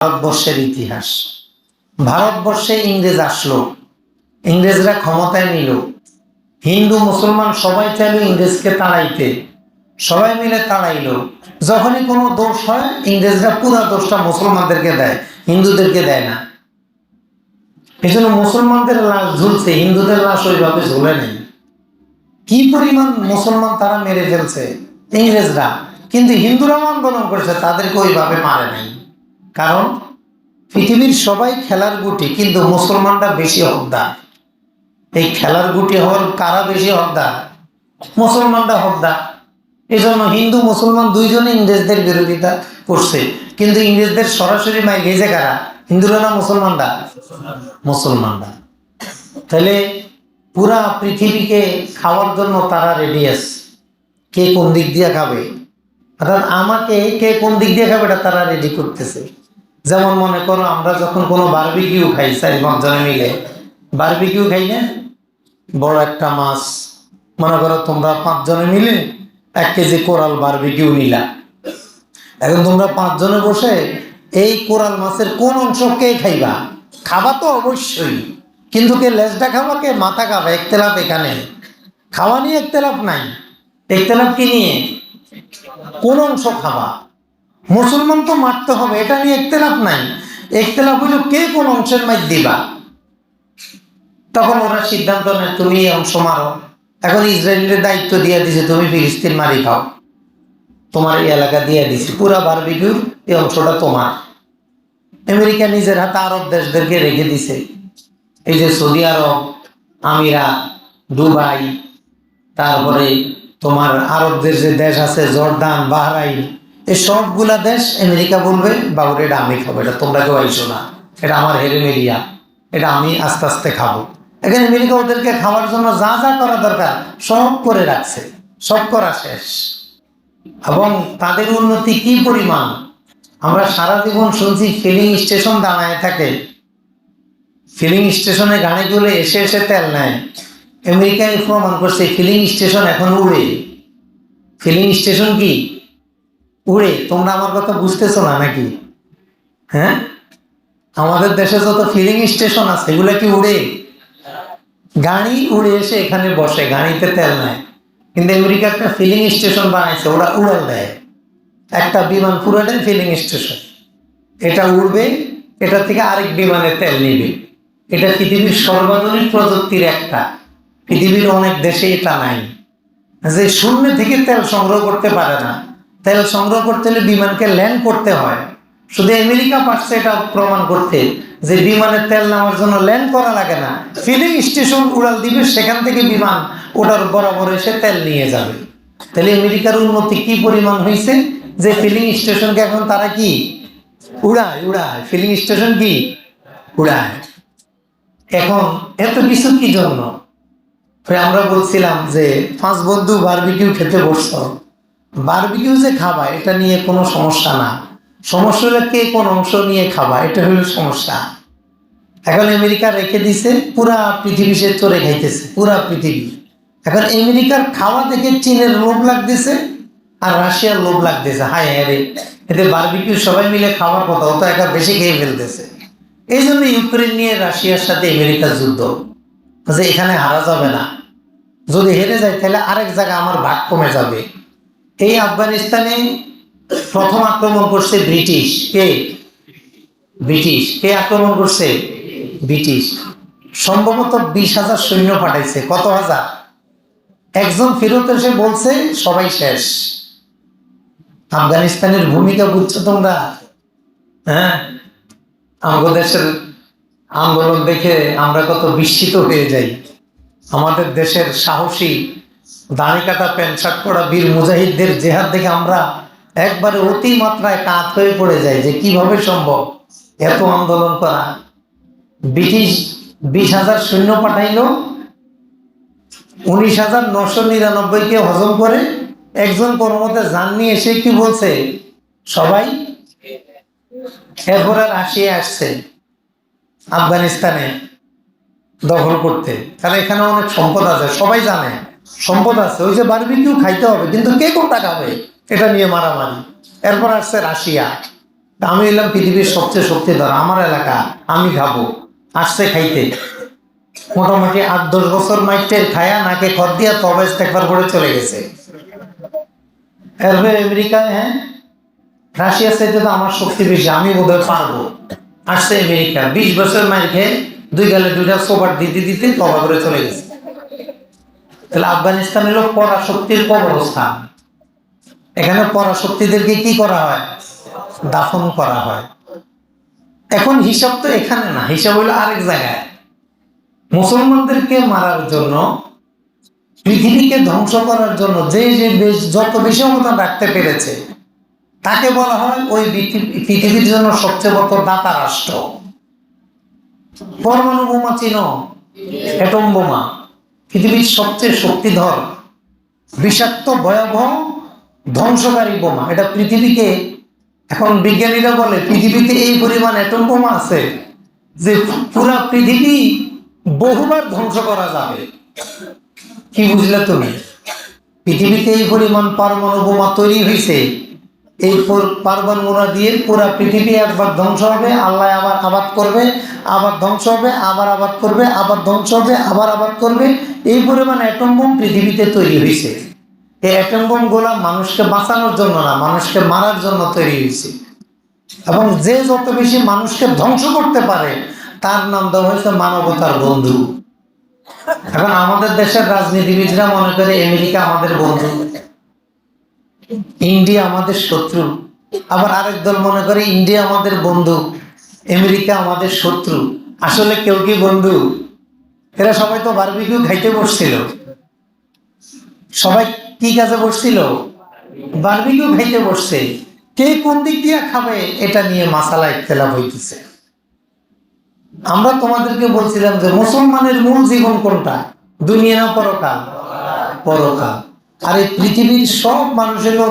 ভারতবর্ষের ইতিহাস। ভারতবর্ষে ইংরেজ আসলো, ইংরেজরা ক্ষমতায় নিল, হিন্দু মুসলমান সবাই চাইলো ইংরেজকে তাড়াইতে, সবাই মিলে তাড়াইলো। যখনই কোনো দোষ হয় ইংরেজরা পুরো দোষটা মুসলমানদেরকে দেয়, হিন্দুদেরকে দেয় না। এই জন্য মুসলমানদের লাশ ঝুলছে, হিন্দুদের লাশ ওইভাবে ঝুলে নেই। কি পরিমাণ মুসলমান তারা মেরে ফেলছে ইংরেজরা, কিন্তু হিন্দুরাও আন্দোলন করেছে, তাদেরকে ওইভাবে মারে নাই। কারণ পৃথিবীর সবাই খেলার গুটি, কিন্তু মুসলমানরা বেশি হকদার। এই খেলার গুটি হওয়ার কারা বেশি হকদার? মুসলমানরা হকদার। এই জন্য হিন্দু মুসলমান দুইজনে ইংরেজদের বিরোধিতা করছে, কিন্তু ইংরেজদের সরাসরি মাই গেছে কারা? হিন্দুরা না মুসলমানরা? মুসলমানরা। তাহলে পুরা পৃথিবীকে খাওয়ার জন্য তারা রেডি আছে। কে কোন দিক দিয়ে খাবে, অর্থাৎ আমাকে কে কোন দিক দিয়ে খাবে এটা তারা রেডি করতেছে। যেমন মনে করো আমরা যখন কোনো বারবিকিউ খাই, 4-5 জনে মিলে বারবিকিউ খাই না, বড় একটা মাছ, মনে করো তোমরা 5 জনে মিলে 1 কেজি কোরাল বারবিকিউ নিলা। এখন তোমরা 5 জনে বসে এই কোরাল মাছের কোন অংশ কে খাইবা? খাবা তো অবশ্যই, কিন্তু কে লেজটা খাবা, কে মাথা খাবা? একতেলাপ এখানে, খাওয়া নিয়ে একতেলাপ নাই। একতেলাপ কি নিয়ে? কোন অংশ খাবা। মুসলমান তো মারতে হবে, এটা নিয়ে একতেলাপ নাই। একতেলাপ হইল কে কোন অংশের মাঝ দিবা। তখন ওরা সিদ্ধান্ত নেয় তুমি এই অংশ মারো। এখন ইসরায়েলের দায়িত্ব দিয়ে দিছে, তুমি ফিলিস্তিন মারি খাও, তোমার এই এলাকা দিয়ে দিছি, পুরা বারবিকিউর এই অংশটা তোমার। আমেরিকা নিজের হাতে আরব দেশদেরকে রেখে দিছে, এই যে সৌদি আরব, আমিরাত, দুবাই, তারপরে তোমার আরবদের যে দেশ আছে জর্দান, বাহরাইন, এই সবগুলা দেশ আমেরিকা বলবে বাবুরে এটা আমি খাবো, এটা তোমরা কেউ আইসো না, এটা আমার হেরেম এরিয়া, এটা আমি আস্তে আস্তে খাবো। এখানে আমেরিকা ওদেরকে খাওয়ার জন্য যা যা করা দরকার সব করে রাখছে, সব করা শেষ। এবং তাদের উন্নতি কি পরিমাণ, আমরা সারা জীবন শুনছি ফিলিং স্টেশন দাঁড়ায় থাকে, ফিলিং স্টেশনে গাড়িগুলো এসে এসে তেল নেয়। আমেরিকায় প্রমাণ করছে ফিলিং স্টেশন এখন উড়ে। ফিলিং স্টেশন কি উড়ে? তোমরা আমার কথা বুঝতেছো না নাকি? হ্যাঁ, আমাদের দেশে যত ফিলিং স্টেশন আছে এগুলো কি উড়ে? গাড়ি উড়ে এসে এখানে বসে, গাড়িতে তেল নেয়। কিন্তু আমেরিকা একটা ফিলিং স্টেশন বানাইছে, ওরা উড়াল দেয়, একটা বিমান পুরোটাই ফিলিং স্টেশন। এটা উড়বে, এটা থেকে আরেক বিমানে তেল নিবে। এটা পৃথিবীর সর্বাধুনিক প্রযুক্তির একটা, পৃথিবীর অনেক দেশে এটা নাই। যে শূন্য থেকে তেল সংগ্রহ করতে পারে না, তেল সংগ্রহ করতে হলে বিমানকে ল্যান্ড করতে হয়। শুধু আমেরিকা পারছে এটা প্রমাণ করতে যে বিমানের তেল নেওয়ার জন্য ল্যান্ড করা লাগে না, ফিলিং স্টেশন উড়াল দিবে, সেখান থেকে বিমান ওটার বরাবর এসে তেল নিয়ে যাবে। তাহলে আমেরিকার উন্নতি কি পরিমাণ হয়েছে যে ফিলিং স্টেশনকে এখন তারা কি উড়ায়, উড়ায় ফিলিং স্টেশন কি উড়ায়। এখন এত কিছু কি জন্য? আমরা বলছিলাম যে 5 বন্ধু বারবিকিউ খেতে বসছো, বারবিকিউ যে খাবা এটা নিয়ে কোনো সমস্যা না, সমস্যা হলে কে কোন অংশ নিয়ে খাবা, এটা হলো সমস্যা। এখন আমেরিকা রেখে দিছে, পুরা পৃথিবী সে চড়ে খাইতেছে, পুরা পৃথিবী। এখন আমেরিকার খাওয়া দেখে চীনের লোভ লাগতেছে আর রাশিয়ার লোভ লাগতেছে, হায় হ্যাঁ রে, এতে বারবিকিউ সবাই মিলে খাওয়ার কথা, ও তো একা বেশি খেয়ে ফেলতেছে। এই জন্য ইউক্রেন নিয়ে রাশিয়ার সাথে আমেরিকার যুদ্ধ, যে এখানে হারা যাবে না, যদি হেরে যায় তাহলে আরেক জায়গায় আমার ভাগ কমে যাবে। এই আফগানিস্তানে প্রথম আক্রমণ করছে ব্রিটিশ। কে? ব্রিটিশ। কে আক্রমণ করছে? ব্রিটিশ। সম্ভবত 20,000 সৈন্য পাঠাইছে। কত হাজার? একজন ফেরত এসে বলছে সবাই শেষ। আফগানিস্তানের ভূমিকা বুঝছো তোমরা? হ্যাঁ, আমাদের দেশের আন্দোলন দেখে আমরা কত বিস্মিত হয়ে যাই। আমাদের দেশের সাহসী দাড়ি কাটা প্যান্ট শার্ট পরা বীর মুজাহিদদের জেহাদ দেখে আমরা একবারে অতিমাত্রায় কাত হয়ে পড়ে যাই যে কিভাবে সম্ভব এত আন্দোলন করা। ব্রিটিশ 20,000 সৈন্য পাঠাইল, 19,999-কে হজম করে একজন কোনো মতে জান নিয়ে এসে কি বলছে সবাই। এরপরে রাশিয়া আসছে আফগানিস্তানে দখল করতে, কারণ এখানে অনেক সম্পদ আছে, সবাই জানে সম্পদ আছে। ওই যে বারবিকিউ খাইতে হবে, কিন্তু কে কোনটা খাবে এটা নিয়ে মারামারি। এরপর আসছে রাশিয়া, আমি এলাম পৃথিবীর সবচেয়ে শক্তিধর, আমার এলাকা, আমি খাবো। আসছে খাইতে, মোটামুটি 8-10 বছর মাইটের খায়া নাকে খত দিয়া তবে ইস্তেগফার করে চলে গেছে। এরপরে আমেরিকা, হ্যাঁ রাশিয়া চাইতে তো আমার শক্তি বেশি, আমি বোধহয় পারবো। আসছে আমেরিকা, 20 বছর মাইর খেয়ে 2 গালে 2টা সোবার দিতে দিতে তবা করে চলে গেছে। তাহলে আফগানিস্তান হলো পরাশক্তির কবরস্থান। এখানে পরাশক্তিদেরকে কি করা হয়? দাফন করা হয়। এখন হিসাব তো এখানে না, হিসাব হলো আরেক জায়গায়। মুসলমানদেরকে মারার জন্য, পৃথিবীকে ধ্বংস করার জন্য যে যে যত বেশি অবদান রাখতে পেরেছে তাকে বলা হয় ওই পৃথিবীর জন্য সবচেয়ে বড় দাতা রাষ্ট্র। পরমাণু বোমা চিনো? অ্যাটম বোমা পৃথিবীর সবচেয়ে শক্তিধর, বিষাক্ত, ভয়াবহ, ধ্বংসকারী বোমা। এটা পৃথিবীকে, এখন বিজ্ঞানীরা বলে পৃথিবীতে এই পরিমাণ অ্যাটম বোমা আছে যে পুরা পৃথিবী বহুবার ধ্বংস করা যাবে। কি বুঝলে তুমি? পৃথিবীতে এই পরিমাণ পরমাণু বোমা তৈরি হয়েছে, এই পরমাণু বোমা দিয়ে পুরা পৃথিবী একবার ধ্বংস হবে, আল্লাহ আবার আবাদ করবে, আবার ধ্বংস হবে, আবার আবাদ করবে, আবার ধ্বংস হবে, আবার আবাদ করবে। এই পরিমাণ অ্যাটম বোম পৃথিবীতে তৈরি হয়েছে। এই অ্যাটম বোম গুলা মানুষকে বাঁচানোর জন্য না, মানুষকে মারার জন্য তৈরি হয়েছে। এবং যে যত বেশি মানুষকে ধ্বংস করতে পারে তার নাম দেওয়া হয়েছে মানবতার বন্ধু। এখন আমাদের দেশের রাজনীতিবিদরা মনে করে আমেরিকা আমাদের বন্ধু, ইন্ডিয়া আমাদের শত্রু। আবার আরেক দল মনে করে ইন্ডিয়া আমাদের বন্ধু, আমেরিকা আমাদের শত্রু। আসলে কেউ কি বন্ধু? এরা সবাই তো বারবিকিউ খাইতে বসছিল। সবাই কি কাজে বসছিল? বারবিকিউ খাইতে বসছে। কে কোন দিক দিয়ে খাবে এটা নিয়ে মাসালা ইখতিলাফ হইতেছে। আমরা তোমাদেরকে বলছিলাম যে মুসলমানের মূল জীবন কোনটা? দুনিয়া না পরকাল? পরকাল। আর এই পৃথিবীর সব মানুষেরও